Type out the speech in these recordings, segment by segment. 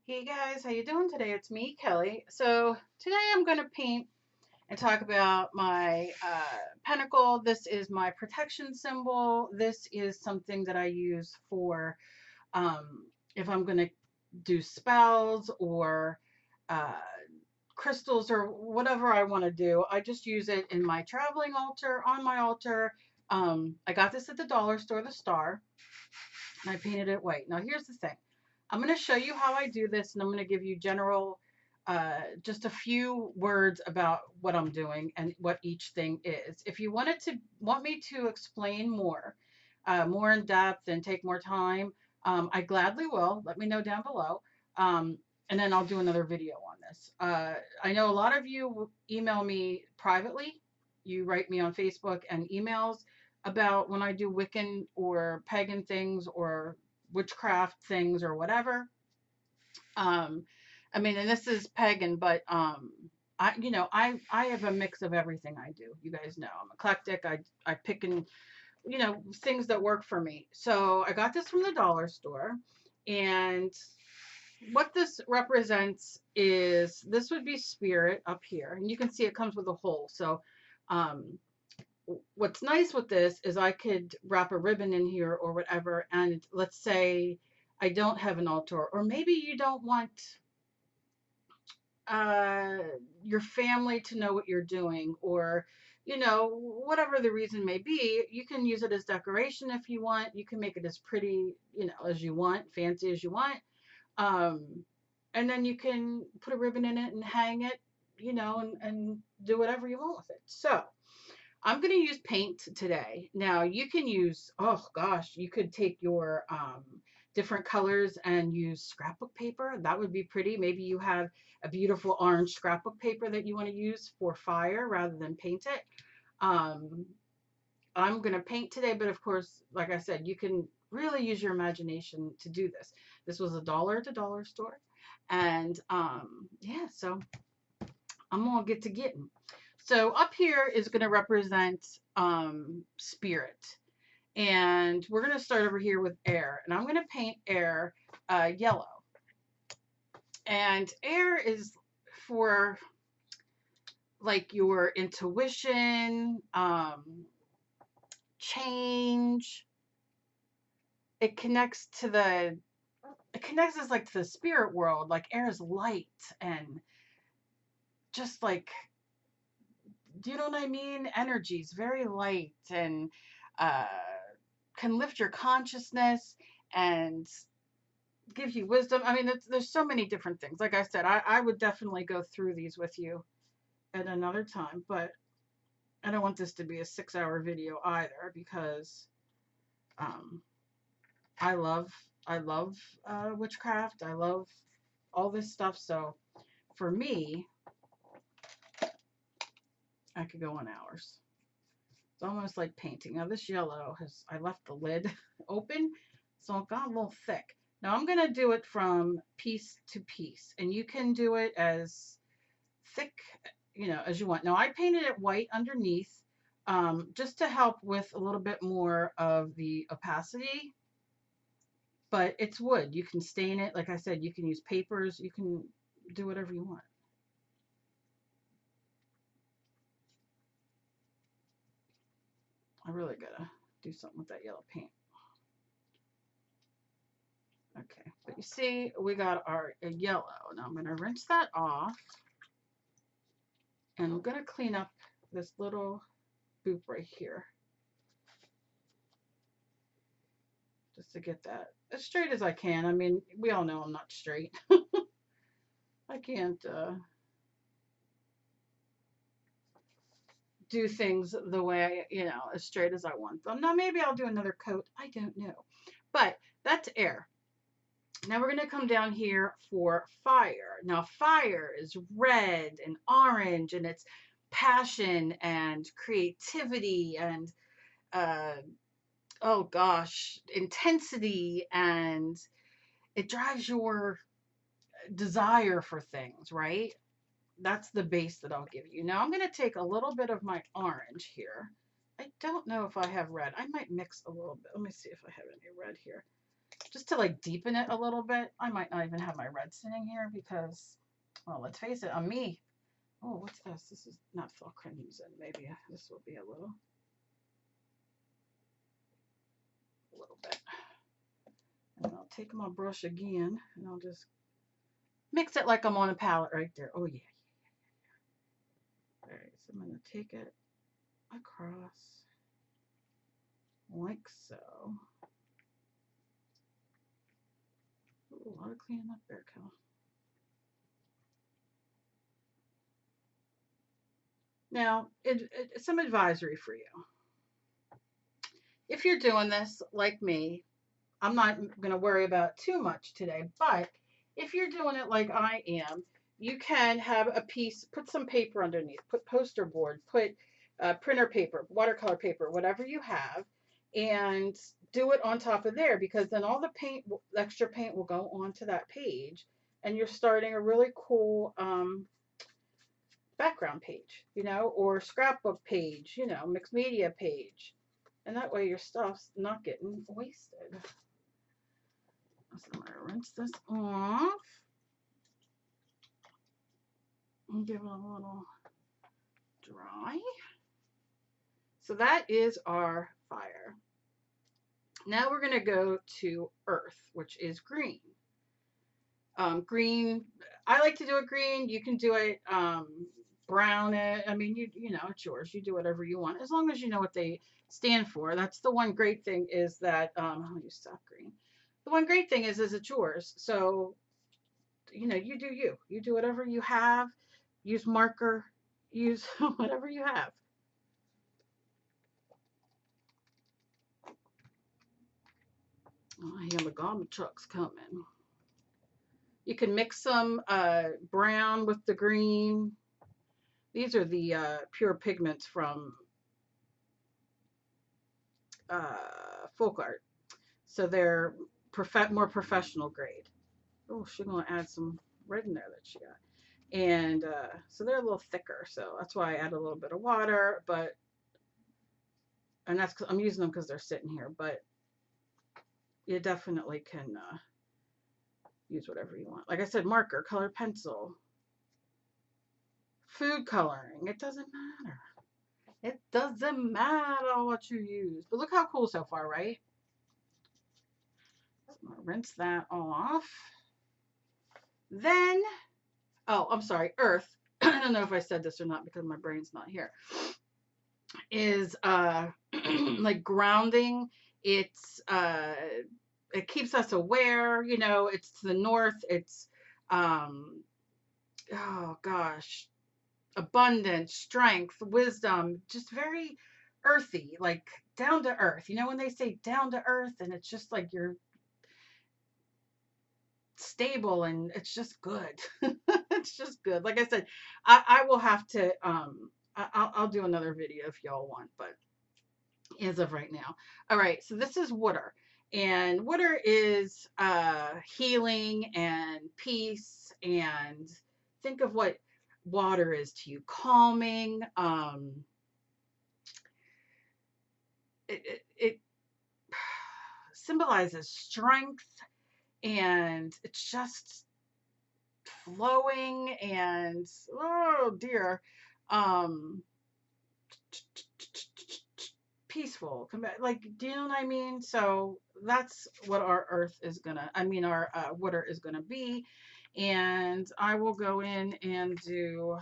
Hey guys, how you doing today? It's me, Kelly. So today I'm going to paint and talk about my pentacle. This is my protection symbol. This is something that I use for if I'm going to do spells or uh, crystals or whatever I want to do. I just use it in my traveling altar, on my altar. I got this at the dollar store, the Star, and I painted it white. Now here's the thing. I'm going to show you how I do this, and I'm going to give you general, just a few words about what I'm doing and what each thing is. If you want me to explain more, more in depth and take more time, I gladly will. Let me know down below. And then I'll do another video on this. I know a lot of you email me privately. You write me on Facebook and emails about when I do Wiccan or pagan things or witchcraft things or whatever. Um, I mean, and this is pagan, but I have a mix of everything I do. You guys know I'm eclectic. I pick and things that work for me. So I got this from the dollar store, and what this represents is this would be spirit up here, and you can see it comes with a hole. So um, what's nice with this is I could wrap a ribbon in here or whatever, and let's say I don't have an altar, or maybe you don't want uh, your family to know what you're doing, or whatever the reason may be. You can use it as decoration if you want. You can make it as pretty, as you want, fancy as you want. um, and then you can put a ribbon in it and hang it, and do whatever you want with it. So I'm going to use paint today. Now you can use, oh gosh, you could take your different colors and use scrapbook paper. That would be pretty. Maybe you have a beautiful orange scrapbook paper that you want to use for fire rather than paint it. Um, I'm going to paint today, but of course, like I said, you can really use your imagination to do this. This was $1 at the dollar store. And yeah, so I'm going to get to getting. So up here is going to represent spirit. And we're going to start over here with air. And I'm going to paint air yellow. And air is for like your intuition, change. It connects us like to the spirit world. Like air is light and just like, do you know what I mean? Energy is very light and uh, can lift your consciousness and give you wisdom. I mean, there's so many different things. Like I said, I would definitely go through these with you at another time, but I don't want this to be a 6-hour video either, because um, I love witchcraft. I love all this stuff. So for me, I could go on hours. It's almost like painting. Now this yellow I left the lid open, so it got a little thick. Now I'm going to do it from piece to piece, and you can do it as thick, as you want. Now I painted it white underneath, just to help with a little bit more of the opacity, but it's wood. You can stain it. Like I said, you can use papers. You can do whatever you want. I really gotta do something with that yellow paint. Okay, but you see, we got our yellow. Now I'm gonna rinse that off, and I'm gonna clean up this little boop right here, just to get that as straight as I can. I mean, we all know I'm not straight. I can't do things the way, as straight as I want them. Now maybe I'll do another coat. I don't know. But that's air. Now we're going to come down here for fire. Now fire is red and orange, and it's passion and creativity and oh gosh, intensity, and it drives your desire for things, right? That's the base that I'll give you. Now I'm going to take a little bit of my orange here. I don't know if I have red. I might mix a little bit. Let me see if I have any red here. just to like deepen it a little bit. I might not even have my red sitting here because, well, let's face it, on me. Oh, what's this? This is not full crimson. Maybe this will be a little bit. And I'll take my brush again and I'll just mix it like I'm on a palette right there. Oh yeah. All right, so I'm going to take it across like so. Ooh, a lot of cleaning up there, Kel. Now, some advisory for you. If you're doing this like me, I'm not going to worry about too much today, but if you're doing it like I am, you can have a piece, put some paper underneath, put poster board, put printer paper, watercolor paper, whatever you have, and do it on top of there, because then all the paint, extra paint will go onto that page, and you're starting a really cool background page, you know, or scrapbook page, you know, mixed media page. And that way your stuff's not getting wasted. So I'm going to rinse this off and give it a little dry. So that is our fire. Now we're going to go to earth, which is green. Green, I like to do it green. You can do it brown. I mean, you know, it's yours. You do whatever you want, as long as you know what they stand for. That's the one great thing is that, I'll use soft green. The one great thing is it's yours. So, you know, you do you. You do whatever you have. Use marker. Use whatever you have. Oh, I hear the garbage truck's coming. You can mix some brown with the green. These are the pure pigments from Folk Art. So they're more professional grade. Oh, she's going to add some red in there that she got. And so they're a little thicker. So that's why I add a little bit of water. And that's because I'm using them because they're sitting here. But you definitely can use whatever you want. Like I said, marker, colored pencil, food coloring. It doesn't matter. It doesn't matter what you use. But look how cool so far, right? I'm gonna rinse that off. Then, oh, I'm sorry, earth. I don't know if I said this or not because my brain's not here. Is like grounding. It's it keeps us aware, you know, it's to the north, it's oh gosh, abundance, strength, wisdom, just very earthy, like down to earth. You know, when they say down to earth, and it's just like you're stable and it's just good. It's just good. Like I said, I will have to I'll do another video if y'all want, but as of right now. All right, so this is water. And water is healing and peace, and think of what water is to you. Calming. It symbolizes strength, and it's just flowing and oh dear, peaceful. Like, do you know what I mean? So that's what our earth is gonna. I mean, our water is gonna be, and I will go in and do.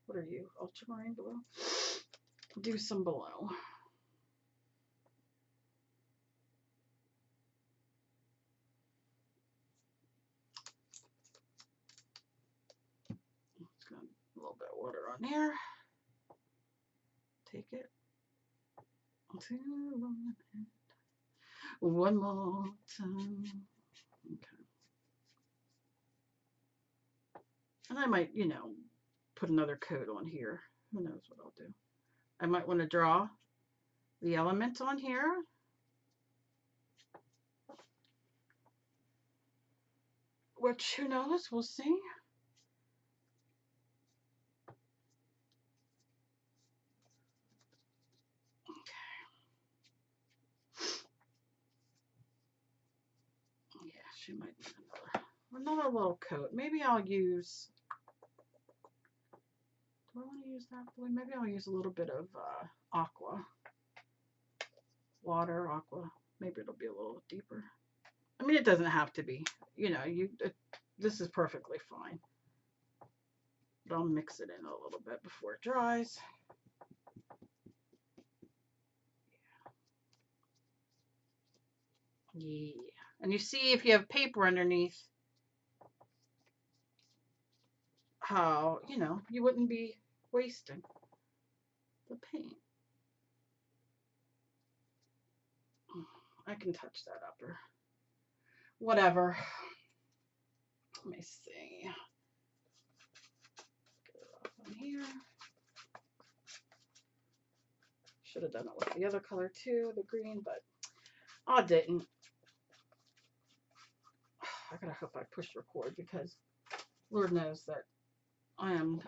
What are you? Ultramarine blue. Do some below. Just gonna a little bit of water on there. Take it to one more time. Okay. And I might, you know, put another coat on here. Who knows what I'll do. I might want to draw the element on here. Which, who knows, we'll see. another little coat. Maybe I'll use, do I want to use that blue? Maybe I'll use a little bit of aqua, water, aqua. Maybe it'll be a little deeper. I mean, it doesn't have to be, you know, this is perfectly fine. But I'll mix it in a little bit before it dries. Yeah. And you see if you have paper underneath how, you know, you wouldn't be wasting the paint. I can touch that up or whatever. Let me see. Get it off on here. Should have done it with the other color too, the green, but I didn't. I gotta hope I pushed record because Lord knows that I am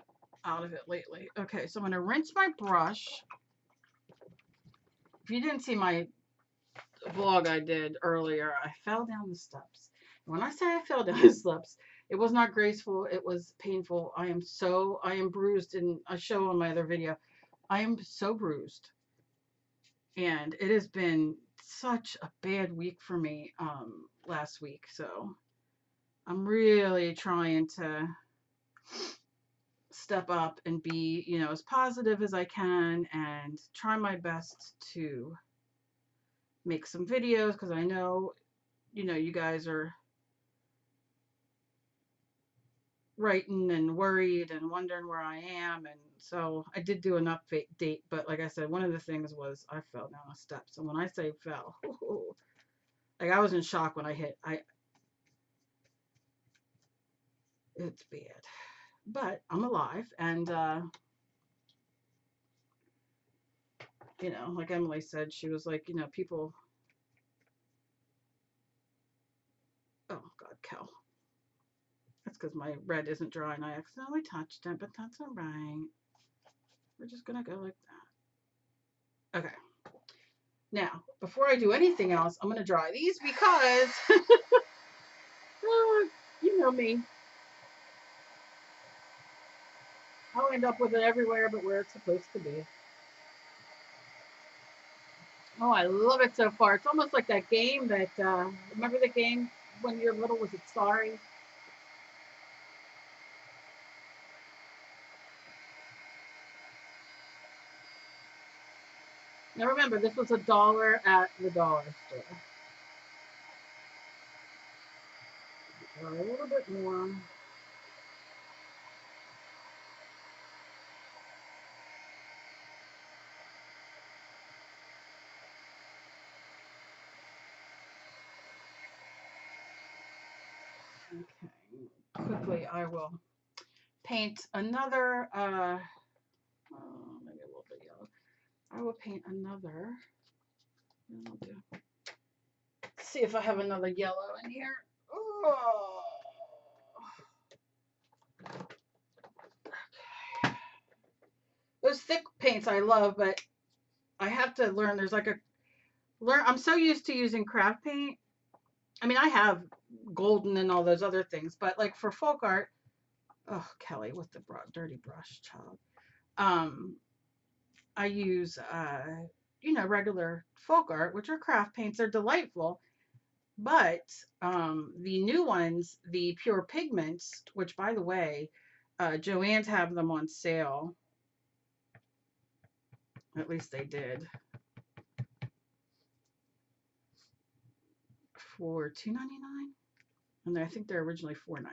out of it lately. Okay, so I'm gonna rinse my brush. If you didn't see my vlog I did earlier, I fell down the steps. When I say I fell down the steps, it was not graceful, it was painful. I am bruised, and I show on my other video. I am so bruised. And it has been such a bad week for me last week. So I'm really trying to step up and be, you know, as positive as I can and try my best to make some videos because I know, you know, you guys are writing and worried and wondering where I am. And so I did do an update, but like I said, one of the things was I fell down a step. So when I say fell, like I was in shock when I hit. It's bad, but I'm alive, and you know, like Emily said, she was like, you know, people. Oh God, Kel. That's because my red isn't dry and I accidentally touched it, but that's all right. We're just gonna go like that. Okay. Now, before I do anything else, I'm gonna dry these because, you know me. I'll end up with it everywhere but where it's supposed to be. Oh, I love it so far. It's almost like that game that, remember the game when you're little, was it Sorry? Now remember, this was $1 at the dollar store. A little bit more. Okay. Quickly, I will paint another, maybe a little bit yellow. I will paint another. See if I have another yellow in here. Oh. Okay. Those thick paints I love, but I have to learn. There's like I'm so used to using craft paint. I mean, I have golden and all those other things, but like for folk art, oh, Kelly with the dirty brush, child. I use, you know, regular folk art, which are craft paints. They're delightful, but the new ones, the pure pigments, which by the way, Joann's have them on sale. At least they did. For $2.99, and I think they're originally $4.99.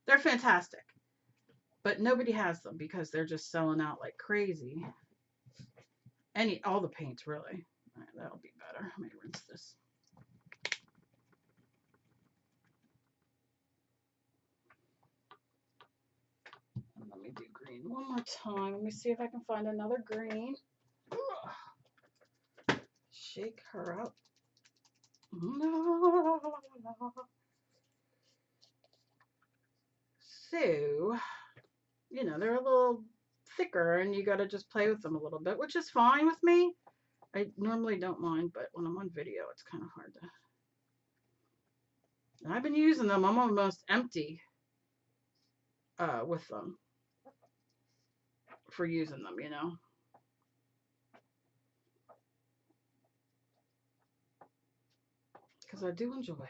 They're fantastic, but nobody has them because they're just selling out like crazy. All the paints really. All right, that'll be better. Let me rinse this. And let me do green one more time. Let me see if I can find another green. Ugh. Shake her up. No. So, you know, they're a little thicker and you got to just play with them a little bit, which is fine with me. I normally don't mind, but when I'm on video, it's kind of hard to. And I've been using them. I'm almost empty with them for using them, you know. Because I do enjoy them.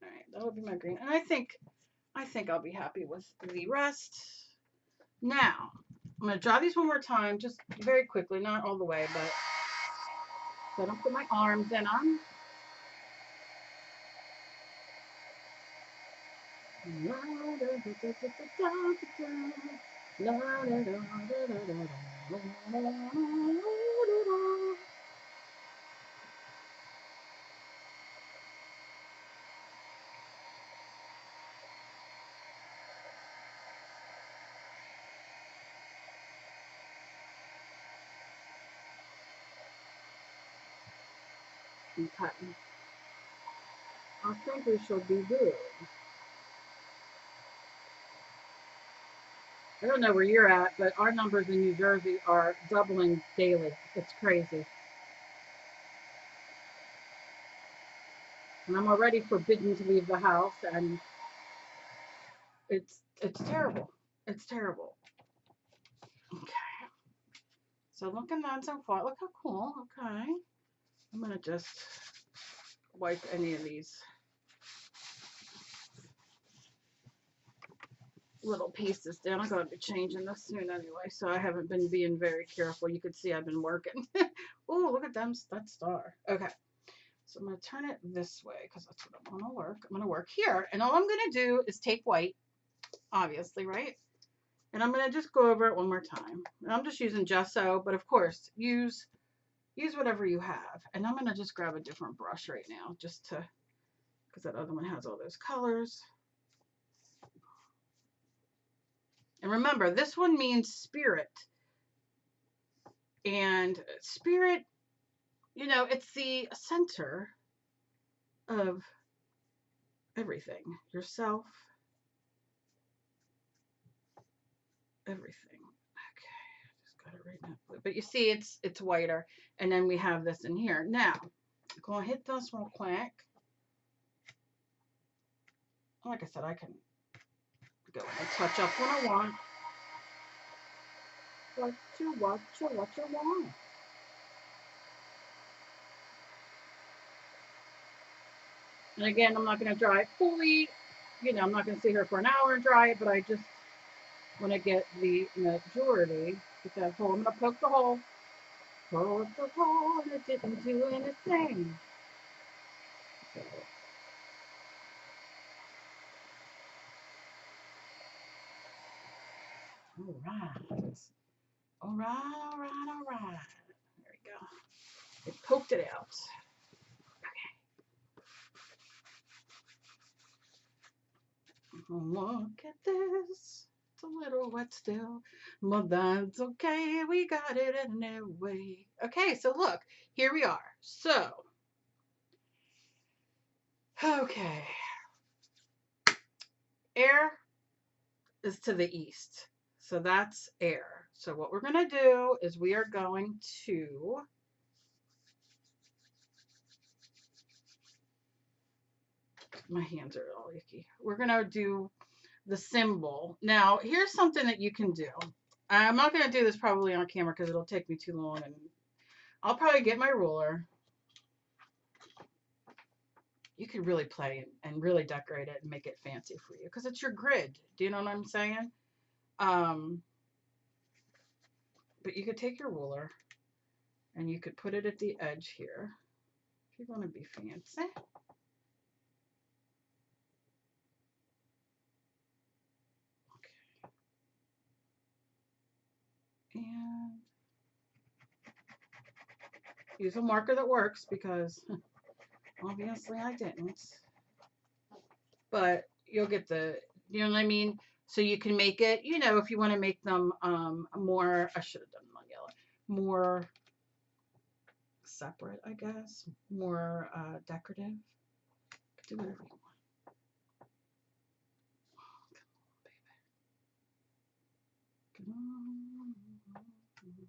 All right, that would be my green. And I think I'll be happy with the rest. Now, I'm going to draw these one more time, just very quickly, not all the way, but so I don't put my arms in them. And cutting. I think we should be good. I don't know where you're at, but our numbers in New Jersey are doubling daily. It's crazy. And I'm already forbidden to leave the house, and it's terrible. It's terrible. Okay. So looking on so far, look how cool. Okay. I'm gonna just wipe any of these little pieces down. I'm going to be changing this soon anyway, so I haven't been being very careful. You could see I've been working. Oh, look at them, that star. Okay. So I'm going to turn it this way because that's what I want to work. I'm going to work here. And all I'm going to do is take white, obviously, right? And I'm going to just go over it one more time. And I'm just using gesso, but of course, use whatever you have. And I'm going to just grab a different brush right now just to, because that other one has all those colors. And remember, this one means spirit. And spirit, you know, it's the center of everything. Yourself, everything. Okay, I just got it right now. But you see, it's whiter. And then we have this in here. Now, I'm going to hit this real quick. Like I said, I can go and touch up when I want. What you want. And again, I'm not going to dry it fully. You know, I'm not going to sit here for an hour and dry it, but I just want to get the majority. Get that hole. I'm going to poke the hole. Poke the hole, and it didn't do anything. So, all right. All right. There we go. It poked it out. Look at this. It's a little wet still, but that's okay. We got it anyway. Okay, so look, here we are. So, okay. Air is to the east. So that's air. So what we're going to do is we are going to my hands are all icky. We're going to do the symbol. Now, here's something that you can do. I'm not going to do this probably on camera because it'll take me too long, and I'll probably get my ruler. You could really play and really decorate it and make it fancy for you because it's your grid. Do you know what I'm saying? But you could take your ruler and you could put it at the edge here if you want to be fancy. Okay. And use a marker that works because obviously I didn't. But you'll get the, you know what I mean? So you can make it, you know, if you want to make them more, I should have done them on yellow, more separate, I guess, more decorative. Do whatever you want. Come on, baby.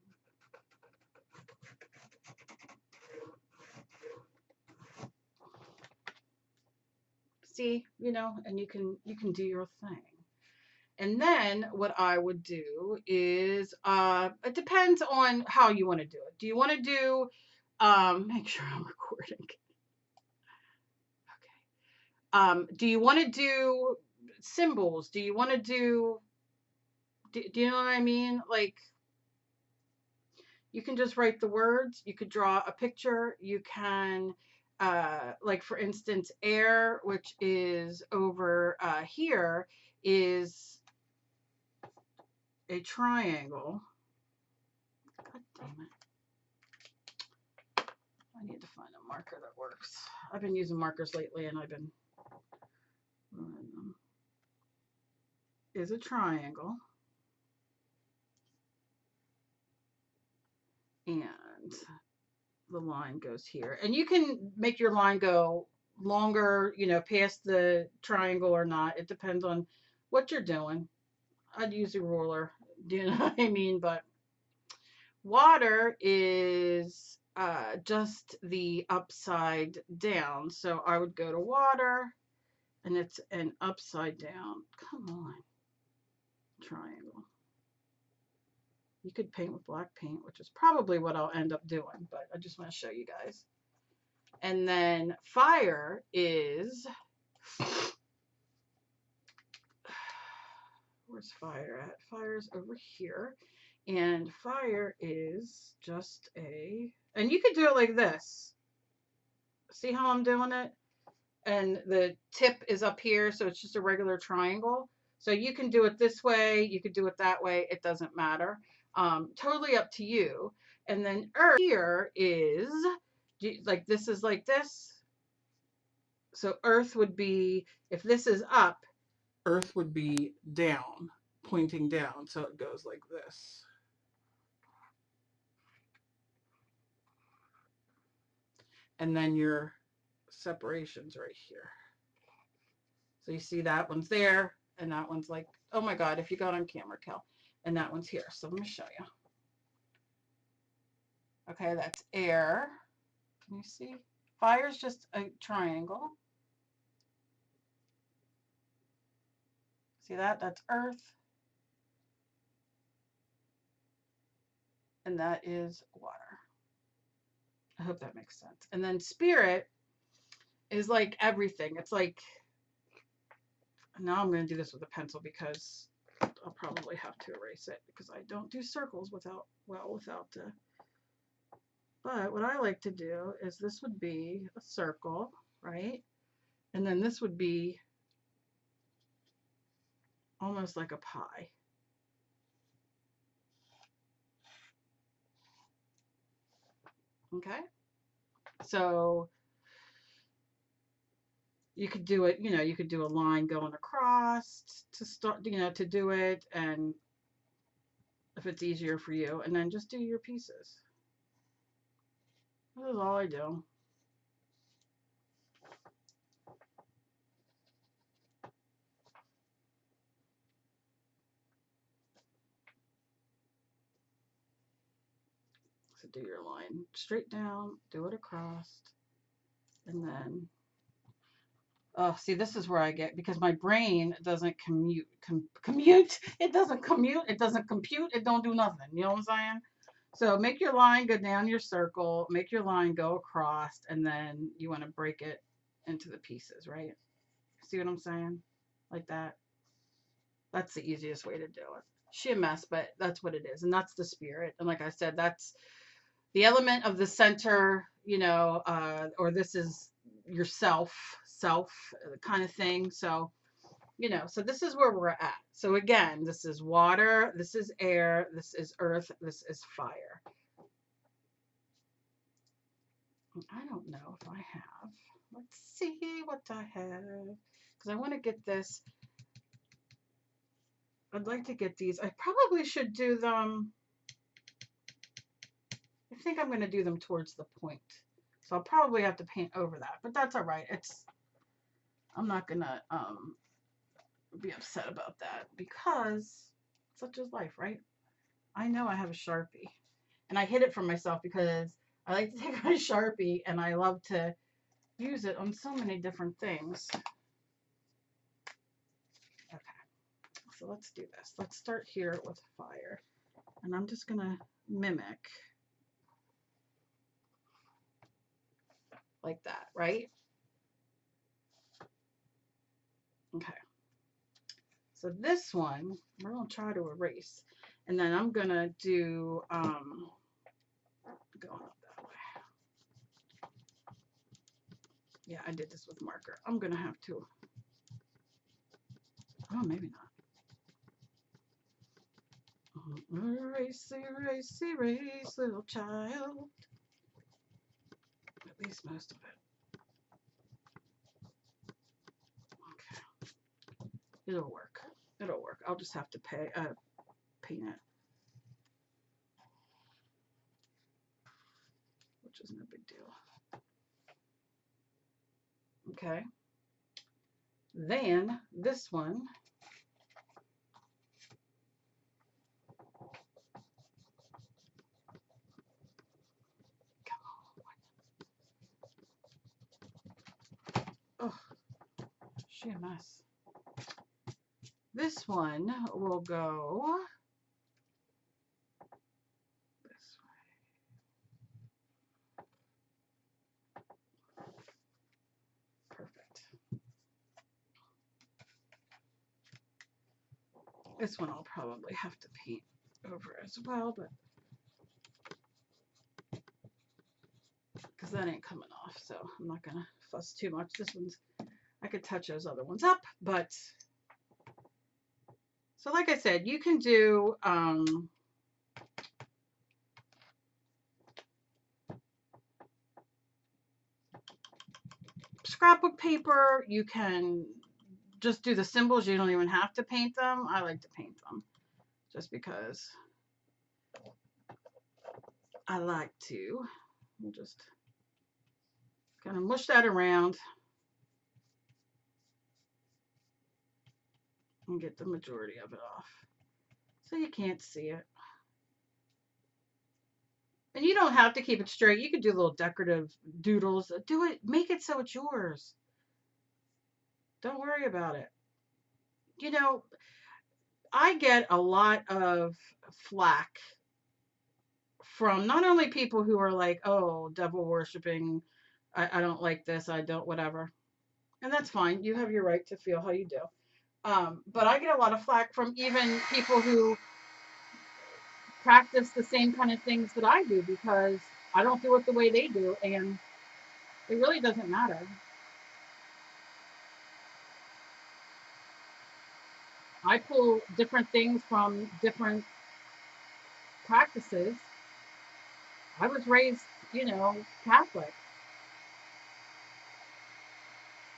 Come on. see, you know, and you can do your thing. And then what I would do is, it depends on how you want to do it. Do you want to do, make sure I'm recording. Okay. Do you want to do symbols? Do you want to do you know what I mean? Like, you can just write the words. You could draw a picture. You can, like for instance, air, which is over here, is a triangle. God damn it. I need to find a marker that works. I've been using markers lately and I've been ruining them. Is a triangle. And the line goes here. And you can make your line go longer, you know, past the triangle or not. It depends on what you're doing. I'd use a ruler. Do you know what I mean? But water is just the upside down. So I would go to water, and it's an upside down. Come on. Triangle. You could paint with black paint, which is probably what I'll end up doing, but I just want to show you guys. And then fire is, where's fire at? Fire's over here. And fire is just a, and you could do it like this. See how I'm doing it? And the tip is up here, so it's just a regular triangle. So you can do it this way, you could do it that way, it doesn't matter. Totally up to you. And then earth here is, like this is like this. So earth would be, if this is up, earth would be down, pointing down. So it goes like this. And then your separations right here. So you see that one's there, and that one's like, oh my God, if you got on camera, Kel. And that one's here. So let me show you. Okay, that's air. Can you see? Fire's just a triangle. See that? That's earth. And that is water. I hope that makes sense. And then spirit is like everything. It's like, now I'm going to do this with a pencil because I'll probably have to erase it because I don't do circles without, but what I like to do is this would be a circle, right? And then this would be almost like a pie. Okay? So you could do it, you know, you could do a line going across to start, you know, to do it, and if it's easier for you, and then just do your pieces. This is all I do. So do your line straight down, do it across, and then, oh, see, this is where I get, because my brain doesn't commute, it doesn't commute, it doesn't compute, it don't do nothing, you know what I'm saying? So make your line go down your circle, make your line go across, and then you want to break it into the pieces, right? See what I'm saying? Like that. That's the easiest way to do it. She a mess, but that's what it is. And that's the spirit. And like I said, that's the element of the center, you know, or this is yourself kind of thing. So, you know, so this is where we're at. So again, this is water, this is air, this is earth, this is fire. I don't know if I have. Let's see what I have. Because I want to get this. I'd like to get these. I probably should do them. I think I'm going to do them towards the point. So I'll probably have to paint over that. But that's all right. I'm not going to be upset about that because such is life, right? I know I have a Sharpie. And I hid it from myself because I like to take my Sharpie and I love to use it on so many different things. So let's do this. Let's start here with fire. And I'm just going to mimic like that, right? Okay. So this one, we're going to try to erase. And then I'm going to do, going up that way. Yeah, I did this with marker. I'm going to have to, oh, maybe not. Erase, erase, erase, little child. At least most of it. Okay. It'll work. It'll work. I'll just have to paint it. Which is no big deal. Okay. Then this one. Oh, she a mess. This one will go this way. Perfect. This one I'll probably have to paint over as well, but because that ain't coming off, so I'm not gonna fuss too much. This one's, I could touch those other ones up, but so like I said, you can do scrapbook paper. You can just do the symbols. You don't even have to paint them. I like to paint them just because I like to. We'll just kind of mush that around and get the majority of it off so you can't see it. And you don't have to keep it straight. You could do little decorative doodles. Do it, make it so it's yours. Don't worry about it. You know, I get a lot of flack from not only people who are like, oh, devil worshiping, I don't like this, I don't, whatever. And that's fine. You have your right to feel how you do. But I get a lot of flack from even people who practice the same kind of things that I do because I don't do it the way they do, and it really doesn't matter. I pull different things from different practices. I was raised, you know, Catholic,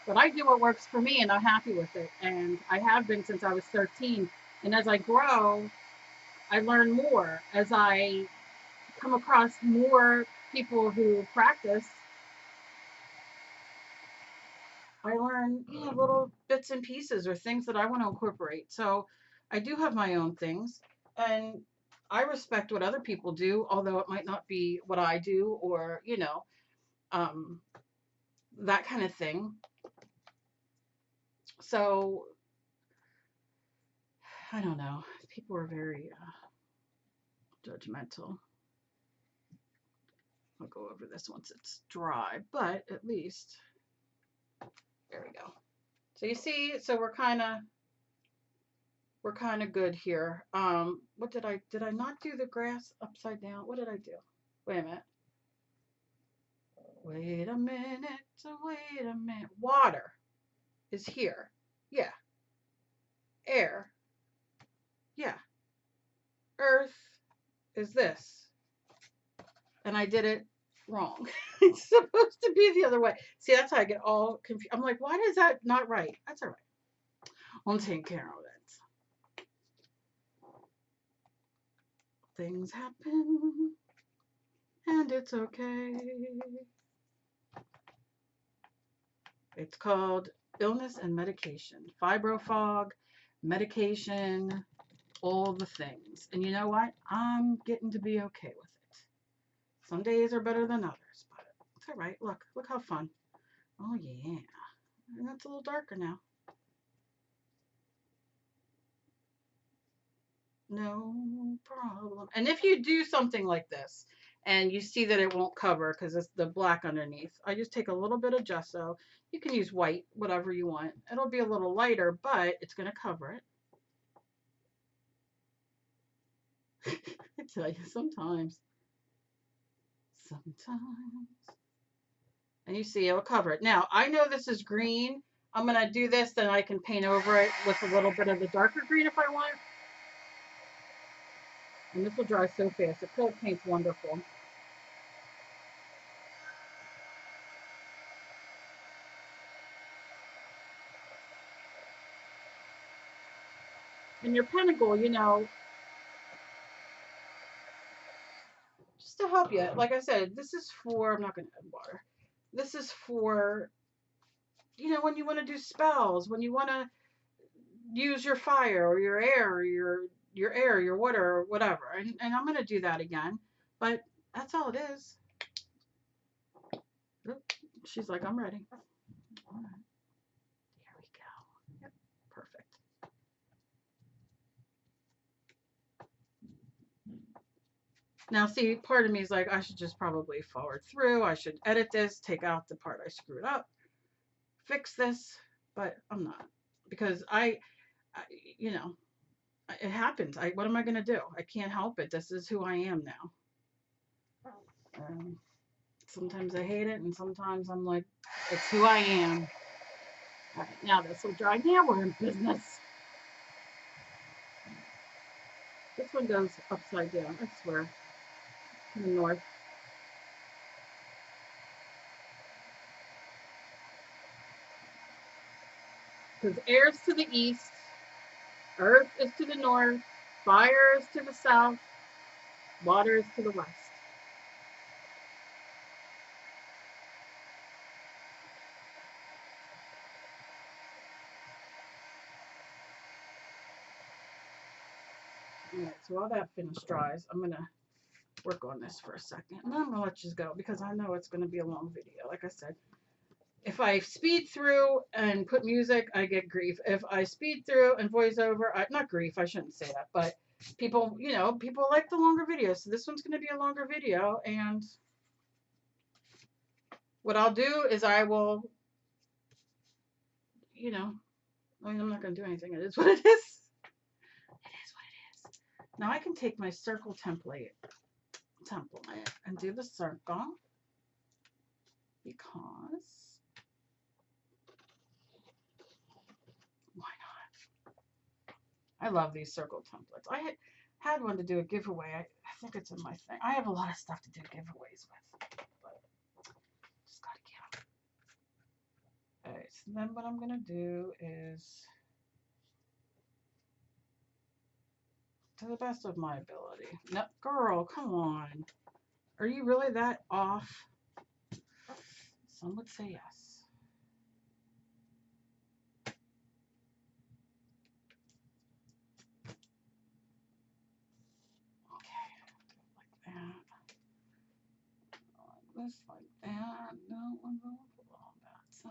but I do what works for me and I'm happy with it. And I have been since I was 13. And as I grow, I learn more. As I come across more people who practice, I learn, you know, little bits and pieces or things that I want to incorporate. So I do have my own things, and I respect what other people do, although it might not be what I do, or, you know, that kind of thing. So I don't know. People are very judgmental. I'll go over this once it's dry, but at least there we go. So you see, so we're kind of good here. What did I not do the grass upside down? What did I do? Wait a minute. Wait a minute. Wait a minute. Water is here. Yeah. Air. Yeah. Earth is this. And I did it wrong. It's supposed to be the other way. See, that's how I get all confused. I'm like, why is that not right? That's all right. I'll take care of it. Things happen, and it's okay. It's called illness and medication. Fibrofog, medication, all the things. And you know what? I'm getting to be okay with it. Some days are better than others, but it's all right. Look how fun. Oh, yeah. And it's a little darker now. No problem. And if you do something like this and you see that it won't cover because it's the black underneath, I just take a little bit of gesso. You can use white, whatever you want. It'll be a little lighter, but it's going to cover it. I tell you, sometimes. And you see it'll cover it. Now, I know this is green. I'm going to do this, then I can paint over it with a little bit of the darker green if I want. And this will dry so fast. Acrylic paint's wonderful. And your pentacle, you know, just to help you. Like I said, this is for, I'm not going to add water. This is for, you know, when you want to do spells, when you want to use your fire or your air or your water or whatever. And I'm going to do that again. But that's all it is. She's like, I'm ready. All right. Here we go. Yep. Perfect. Now, see, part of me is like, I should just probably forward through. I should edit this, take out the part I screwed up, fix this, but I'm not. Because I you know, it happens. What am I going to do? I can't help it. This is who I am now. Sometimes I hate it, and sometimes I'm like, it's who I am. All right, now this will dry. Now we're in business. This one goes upside down, I swear, to the north. Because air is to the east, earth is to the north, fire is to the south, water is to the west. All right, so while that finish dries, I'm going to work on this for a second. And then I'm going to let you go because I know it's going to be a long video. Like I said, if I speed through and put music, I get grief. If I speed through and voice over, not grief, I shouldn't say that, but people, you know, people like the longer videos. So this one's going to be a longer video. And what I'll do is I will, you know, I mean, I'm not going to do anything. It is what it is. It is what it is. Now I can take my circle template and do the circle because why not? I love these circle templates. I had one to do a giveaway. I think it's in my thing. I have a lot of stuff to do giveaways with, but just gotta get them. All right, so then what I'm gonna do is, to the best of my ability. No, girl, come on. Are you really that off? Some would say yes. Okay, like that. Like this, like that. No, I'm going to put all that. So,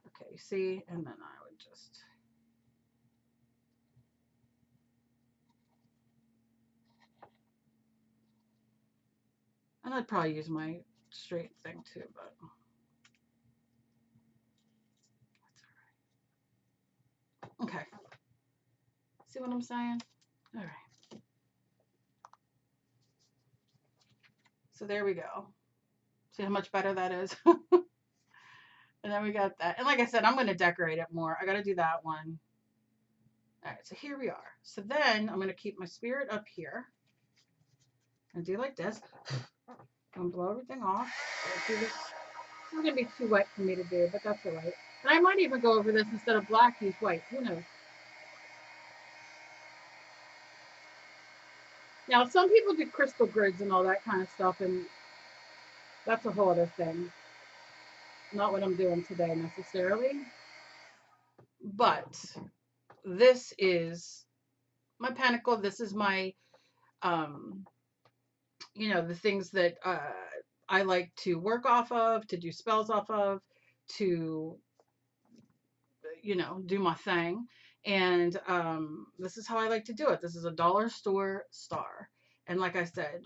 okay, see, and then I would just. And I'd probably use my straight thing too, but that's all right. Okay. See what I'm saying? All right. So there we go. See how much better that is? And then we got that. And like I said, I'm going to decorate it more. I got to do that one. All right, so here we are. So then I'm going to keep my spirit up here and do like this. And blow everything off. Do this. It's going to be too wet for me to do, but that's all right. And I might even go over this instead of black, use white. Who knows? Now, some people do crystal grids and all that kind of stuff, and that's a whole other thing. Not what I'm doing today necessarily. But this is my pentacle. This is my, you know, the things that I like to work off of, to do spells off of, to, you know, do my thing. And this is how I like to do it. This is a dollar store star. And like I said,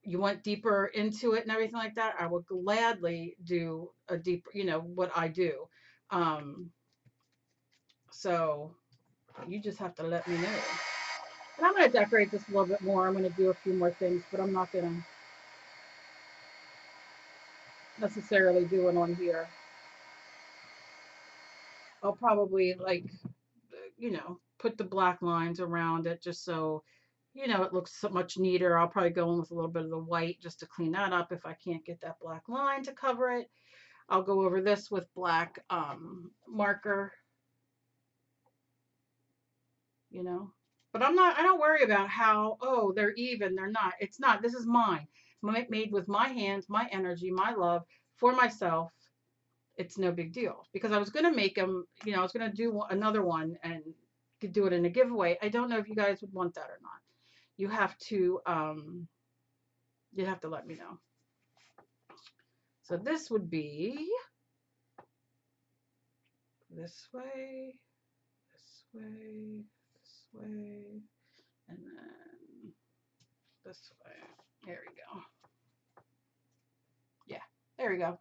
you went deeper into it and everything like that, I would gladly do a deeper, you know, what I do. Um, so you just have to let me know. And I'm going to decorate this a little bit more. I'm going to do a few more things, but I'm not going to necessarily do it on here. I'll probably like, you know, put the black lines around it just so, you know, it looks so much neater. I'll probably go in with a little bit of the white just to clean that up if I can't get that black line to cover it. I'll go over this with black marker, you know. But I don't worry about how, oh, they're even, they're not. It's not. This is mine. Made with my hands, my energy, my love for myself. It's no big deal because I was going to make them, you know, I was going to do another one and could do it in a giveaway. I don't know if you guys would want that or not. You have to let me know. So this would be this way, this way, this way, and then this way. There we go. Yeah, there we go.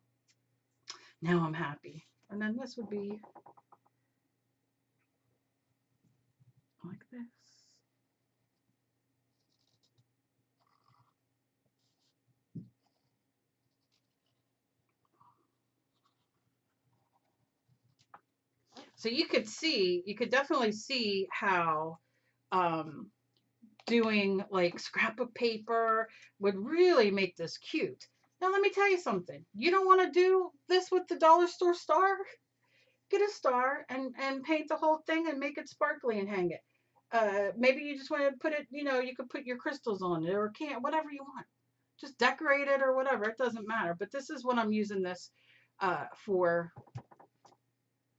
Now I'm happy. And then this would be like this. So you could definitely see how doing like scrap of paper would really make this cute. Now let me tell you something. You don't want to do this with the dollar store star? Get a star and paint the whole thing and make it sparkly and hang it. Maybe you just want to put it, you know, you could put your crystals on it or can't, whatever you want. Just decorate it or whatever. It doesn't matter. But this is what I'm using this for,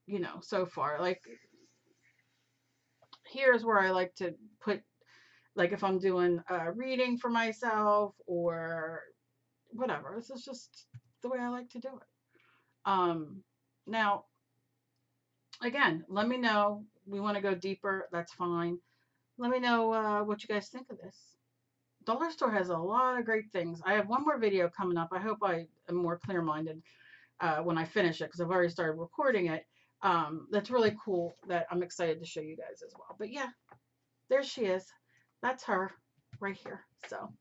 you know, so far. Like here's where I like to put, like if I'm doing a reading for myself or whatever. This is just the way I like to do it. Now, again, let me know. We want to go deeper. That's fine. Let me know what you guys think of this. Dollar Store has a lot of great things. I have one more video coming up. I hope I am more clear-minded when I finish it because I've already started recording it. That's really cool that I'm excited to show you guys as well. But yeah, there she is. That's her right here. So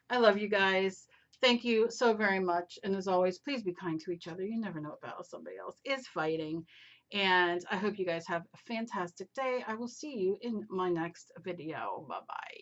I love you guys. Thank you so very much. And as always, please be kind to each other. You never know what battle somebody else is fighting. And I hope you guys have a fantastic day. I will see you in my next video. Bye-bye.